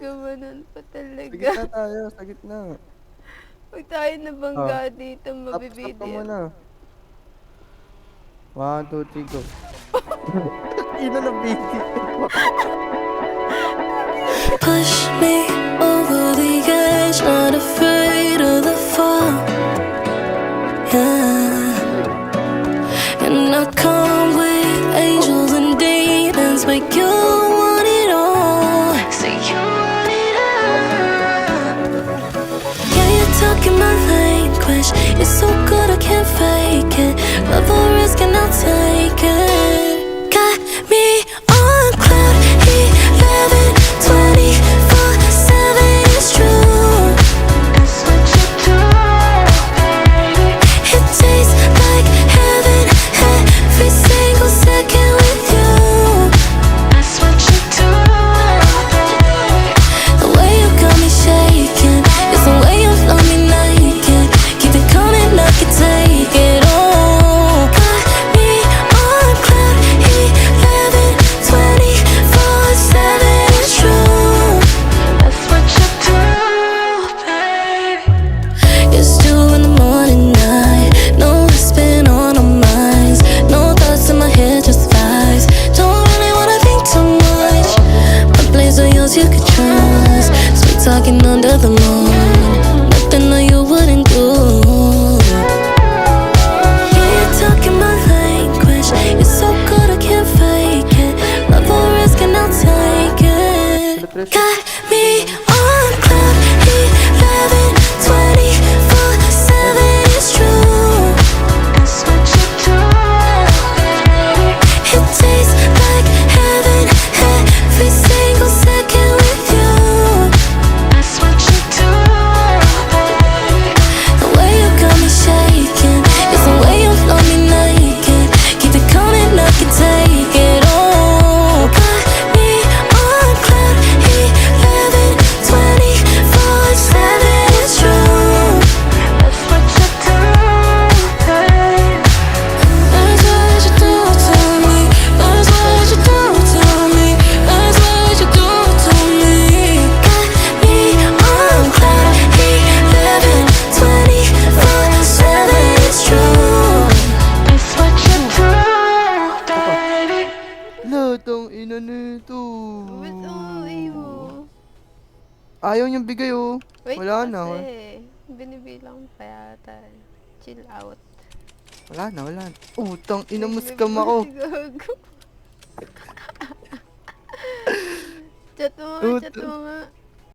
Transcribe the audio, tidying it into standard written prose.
gumanon pa Sa talaga. gitna tayo, sa gitna. Pag tayo Oh, nabangga dito, stop ka mabibideo. muna. 1, 2, 3, go. Ina na video. Push me over the edge, not afraid of the fall. Yeah. And I come with angels and demons, but you want it all. So you want it all. Yeah, you're talking my language. You're so good, I can't fake it. Love a risk and I'll take it. Got me on cloud 11, 24/7. It's true. That's what you do, baby. It tastes like heaven every single second with you. That's what you do, baby. The way you got me shaking is the way you love me naked. Keep it coming, I can take it all. Got me on cloud 11, 24/7. It's true. That's what you do, baby. It's 2 in the morning, night. No spin on our minds. No thoughts in my head, just vibes. Don't really wanna think too much. My place are yours, you could trust. Sweet talking under the moon. Nothing that you wouldn't do. Yeah, you're talking my language. You're so good, I can't fake it. Love a risk and I'll take it. Got me on cloud 11, 24/7. It's true. That's what you do, baby. It tastes like heaven every single second with you. That's what you do, baby. The way you got me shaking is the way you love me naked. Keep it coming, I can take it all. Got me on cloud 11, 24/7. It's true. That's what you do, baby. That's what you do to me. That's what you do to me. That's what you do to me. Got me on cloud 11, 24/7. It's true. That's what you do, baby. Latang ina nito. Ba't umuwi mo? Ayaw niyang bigay oh. Wait Wala na. kasi. Binibilang pa yata. Chill out. Wala na, wala na. Utang ina mo, scam ako. Gago. Chat mo nga, chat mo nga.